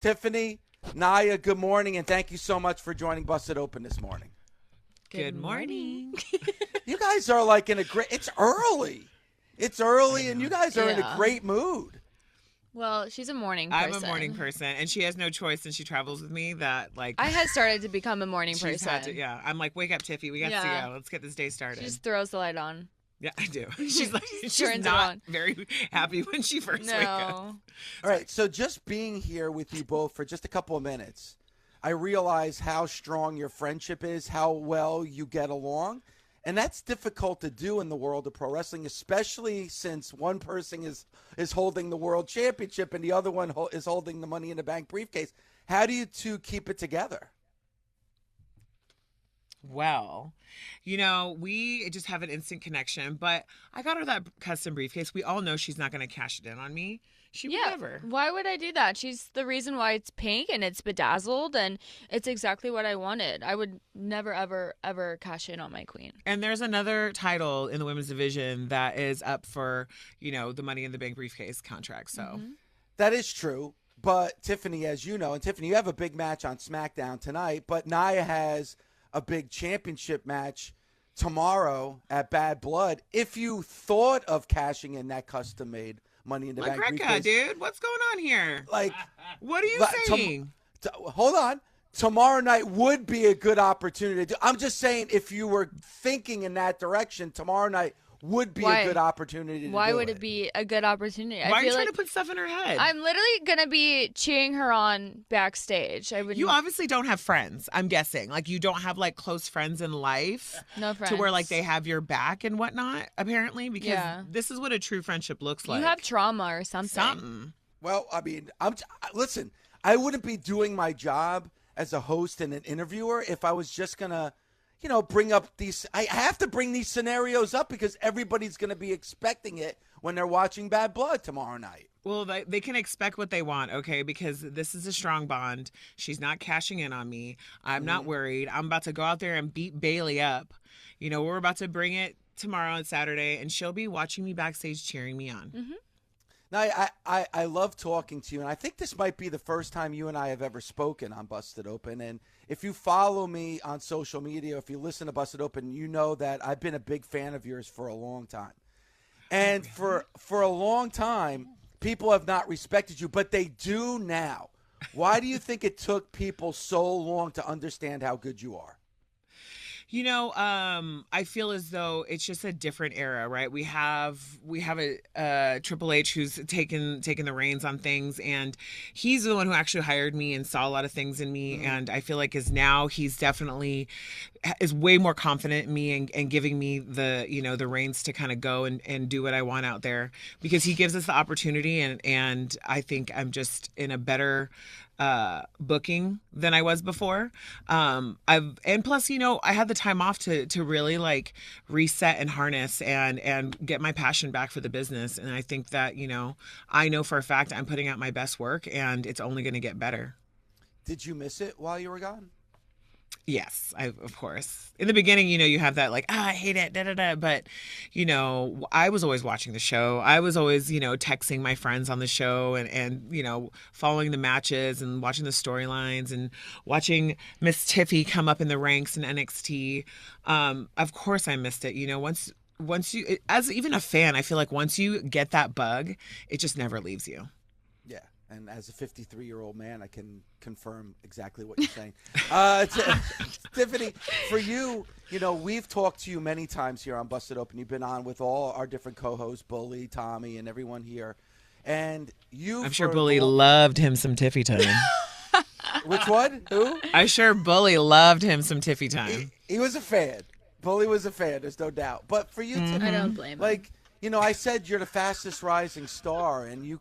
Tiffany, Nia, good morning, and thank you so much for joining Busted Open this morning. Good morning. You guys are like in a great, it's early. It's early, and you guys are in a great mood. Well, she's a morning person. I'm a morning person, and she has no choice since she travels with me that, like... I had started to become a morning person. I'm like, wake up, Tiffy. We got to go. Let's get this day started. She just throws the light on. Yeah, I do. She's like, she's Turns not very happy when she first wakes up. All right, so just being here with you both for just a couple of minutes, I realize how strong your friendship is, how well you get along. And that's difficult to do in the world of pro wrestling, especially since one person is holding the world championship and the other one is holding the Money in the Bank briefcase. How do you two keep it together? Well, we just have an instant connection, but I got her that custom briefcase. We all know she's not going to cash it in on me. She would never. Why would I do that? She's the reason why it's pink and it's bedazzled, and it's exactly what I wanted. I would never, ever, ever cash in on my queen. And there's another title in the women's division that is up for, the Money in the Bank briefcase contract. So That is true. But Tiffany, as you know, and Tiffany, you have a big match on SmackDown tonight, but Nia has a big championship match tomorrow at Bad Blood. If you thought of cashing in that custom-made Money in the Bank briefcase, dude, what's going on here? Like, what are you saying? Hold on. Tomorrow night would be a good opportunity. I'm just saying, if you were thinking in that direction, tomorrow night would be a good opportunity to do Why would it be a good opportunity? Why are you trying to put stuff in her head? I'm literally going to be cheering her on backstage. You obviously don't have friends, I'm guessing. Like, you don't have, like, close friends in life. No friends. To where, like, they have your back and whatnot, apparently. Because this is what a true friendship looks like. You have trauma or something. Well, I mean, listen, I wouldn't be doing my job as a host and an interviewer if I was just going to, bring up these. I have to bring these scenarios up because everybody's going to be expecting it when they're watching Bad Blood tomorrow night. Well, they can expect what they want, okay? Because this is a strong bond. She's not cashing in on me. I'm not worried. I'm about to go out there and beat Bailey up. We're about to bring it tomorrow on Saturday, and she'll be watching me backstage cheering me on. Mm-hmm. Now, I love talking to you, and I think this might be the first time you and I have ever spoken on Busted Open. And if you follow me on social media, if you listen to Busted Open, you know that I've been a big fan of yours for a long time. And for a long time, people have not respected you, but they do now. Why do you think it took people so long to understand how good you are? I feel as though it's just a different era, right? We have a Triple H who's taken the reins on things, and he's the one who actually hired me and saw a lot of things in me. And I feel like he's definitely is way more confident in me and giving me the reins to kind of go and do what I want out there, because he gives us the opportunity, and I think I'm just in a better booking than I was before. And plus, I had the time off to really like reset and harness and get my passion back for the business. And I think that, I know for a fact I'm putting out my best work, and it's only going to get better. Did you miss it while you were gone? Yes, of course. In the beginning, you have that like, I hate it, da-da-da. But, I was always watching the show. I was always, texting my friends on the show and following the matches and watching the storylines and watching Miss Tiffy come up in the ranks in NXT. Of course I missed it. Once you, as even a fan, I feel like once you get that bug, it just never leaves you. Yeah. And as a 53-year-old man, I can confirm exactly what you're saying. Tiffany, for you, we've talked to you many times here on Busted Open. You've been on with all our different co-hosts, Bully, Tommy, and everyone here. And I'm sure Bully loved him some Tiffy time. Which one? Who? I'm sure Bully loved him some Tiffy time. He was a fan. Bully was a fan, there's no doubt. But for you, Tiffany, I don't blame him. I said you're the fastest rising star, and you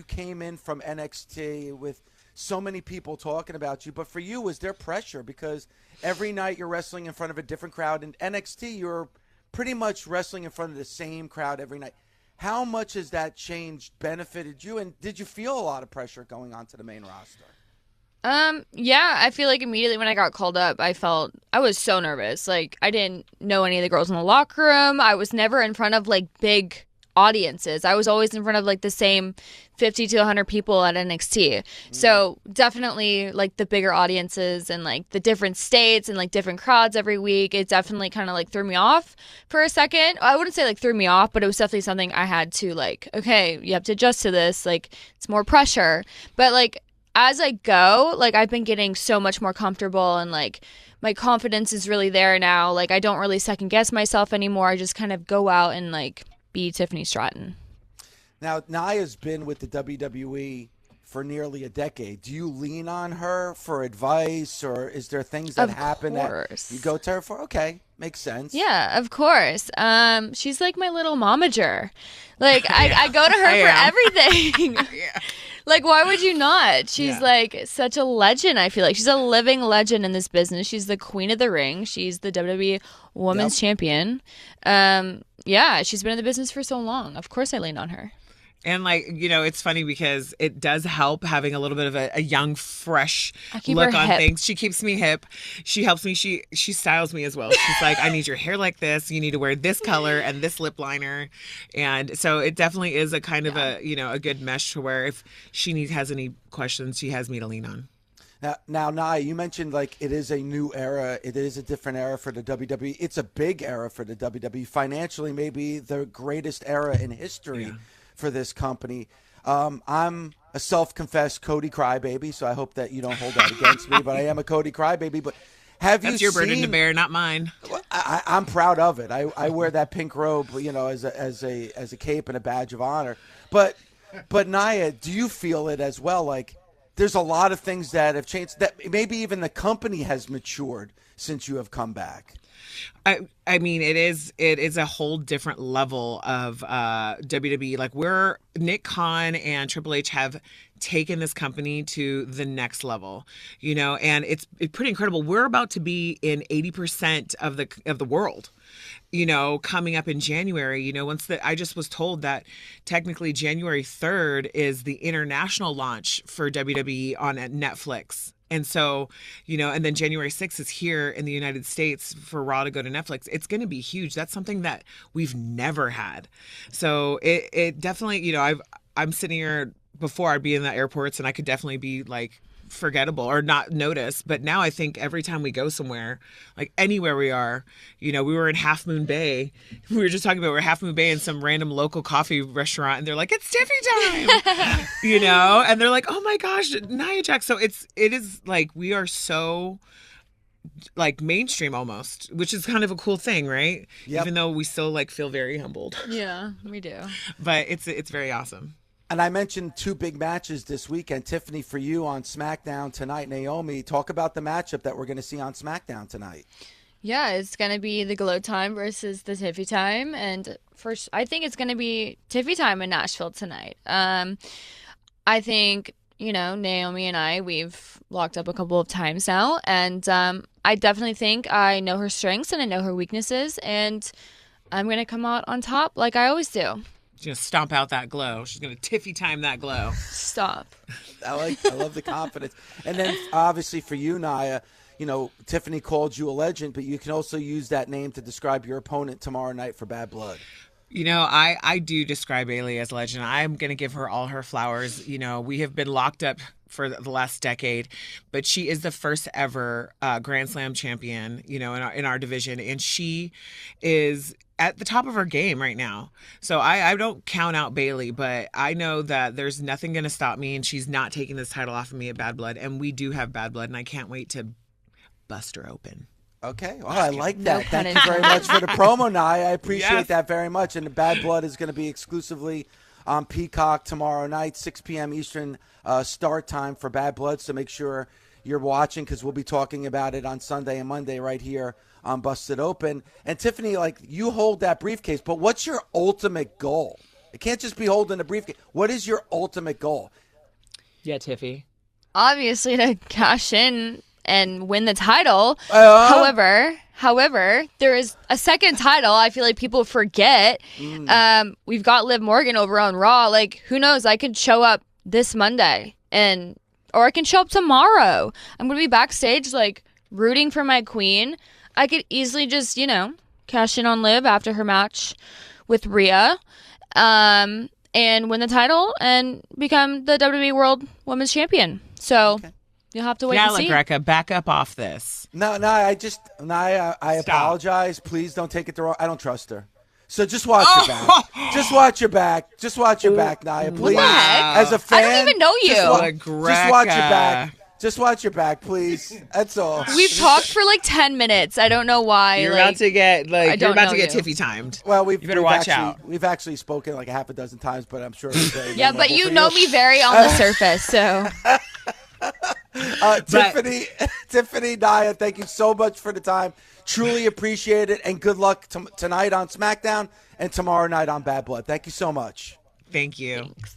came in from NXT with so many people talking about you. But for you, was there pressure? Because every night you're wrestling in front of a different crowd. In NXT, you're pretty much wrestling in front of the same crowd every night. How much has that changed, benefited you? And did you feel a lot of pressure going on to the main roster? Yeah, I feel like immediately when I got called up, I was so nervous. Like, I didn't know any of the girls in the locker room. I was never in front of, like, big audiences. I was always in front of like the same 50 to 100 people at NXT. So definitely like the bigger audiences and like the different states and like different crowds every week, it definitely kind of like threw me off for a second. I wouldn't say like threw me off, but it was definitely something I had to like, okay, you have to adjust to this. Like it's more pressure. But like as I go, like I've been getting so much more comfortable and like my confidence is really there now. Like I don't really second guess myself anymore. I just kind of go out and like be Tiffany Stratton. Now, Nia's been with the WWE for nearly a decade. Do you lean on her for advice, or is there things that happen that you go to her for? Okay, makes sense. Yeah, of course. She's like my little momager. Like I go to her for everything. Yeah. Like, why would you not? She's like such a legend, I feel like. She's a living legend in this business. She's the queen of the ring. She's the WWE Women's Champion. Yeah, she's been in the business for so long. Of course I lean on her. And like, you know, it's funny because it does help having a little bit of a young, fresh look on things. She keeps me hip. She helps me. She styles me as well. She's like, I need your hair like this. You need to wear this color and this lip liner. And so it definitely is a kind of a, you know, a good mesh to where if she has any questions, she has me to lean on. Now, Nia, you mentioned like it is a new era. It is a different era for the WWE. It's a big era for the WWE. Financially, maybe the greatest era in history for this company. I'm a self-confessed Cody crybaby, so I hope that you don't hold that against me, but I am a Cody crybaby. But That's your burden to bear, not mine. I'm proud of it. I wear that pink robe, you know, as a cape and a badge of honor. But Nia, do you feel it as well? Like there's a lot of things that have changed, that maybe even the company has matured since you have come back. I mean, it is a whole different level of WWE. Like Nick Khan and Triple H have taken this company to the next level, you know, and it's pretty incredible. We're about to be in 80% of the world, you know, coming up in January. You know, I just was told that technically January 3rd is the international launch for WWE on Netflix. And so, you know, and then January 6th is here in the United States for Raw to go to Netflix. It's going to be huge. That's something that we've never had. So it definitely, you know, I'm sitting here before I'd be in the airports and I could definitely be like forgettable or not noticed. But now I think every time we go somewhere, like anywhere we are, you know, we were in Half Moon Bay. We were just talking about we're Half Moon Bay in some random local coffee restaurant and they're like, it's Tiffy time, you know, and they're like, oh my gosh, Nia Jax. So it is like we are so like mainstream almost, which is kind of a cool thing, right? Yep. Even though we still like feel very humbled. Yeah, we do. But it's very awesome. And I mentioned two big matches this weekend. Tiffany, for you on SmackDown tonight, Naomi, talk about the matchup that we're going to see on SmackDown tonight. Yeah, it's going to be the Glow Time versus the Tiffy Time. And first, I think it's going to be Tiffy Time in Nashville tonight. I think, you know, Naomi and we've locked up a couple of times now. And I definitely think I know her strengths and I know her weaknesses. And I'm going to come out on top like I always do. She's going to stomp out that glow. She's going to Tiffy time that glow. Stop. I love the confidence. And then obviously for you, Nia, you know, Tiffany called you a legend, but you can also use that name to describe your opponent tomorrow night for Bad Blood. You know, I do describe Bayley as a legend. I'm going to give her all her flowers. You know, we have been locked up for the last decade, but she is the first ever Grand Slam champion, you know, in our division. And she is at the top of her game right now. So I don't count out Bayley, but I know that there's nothing going to stop me, and she's not taking this title off of me at Bad Blood. And we do have Bad Blood, and I can't wait to bust her open. Okay. Well, I like that. Thank you very much for the promo, Nia. I appreciate that very much. And the Bad Blood is going to be exclusively on Peacock tomorrow night, 6 p.m. Eastern start time for Bad Blood. So make sure you're watching because we'll be talking about it on Sunday and Monday right here on Busted Open. And Tiffany, like, you hold that briefcase, but what's your ultimate goal? It can't just be holding a briefcase. What is your ultimate goal? Yeah, Tiffy. Obviously to cash in and win the title. However, there is a second title I feel like people forget. We've got Liv Morgan over on Raw. Like, who knows? I could show up this Monday or I can show up tomorrow. I'm going to be backstage, like, rooting for my queen. I could easily just, you know, cash in on Liv after her match with Rhea. and win the title and become the WWE World Women's Champion. So you'll have to wait and see. Yeah, LaGreca, back up off this. No, I apologize. Please don't take it the wrong. I don't trust her. So just watch your back. Just watch your back. Just watch your back, Nia. Please, Wow. as a fan, I don't even know you. Just watch your back. Just watch your back, please. That's all. We've talked for like 10 minutes. I don't know why. You're about to get Tiffy timed. Well, you better watch out. We've actually spoken like a half a dozen times, but I'm sure. Yeah, but you know me very on the surface, so. Tiffany, Nia, thank you so much for the time. Truly appreciate it, and good luck tonight on SmackDown and tomorrow night on Bad Blood. Thank you so much. Thank you. Thanks.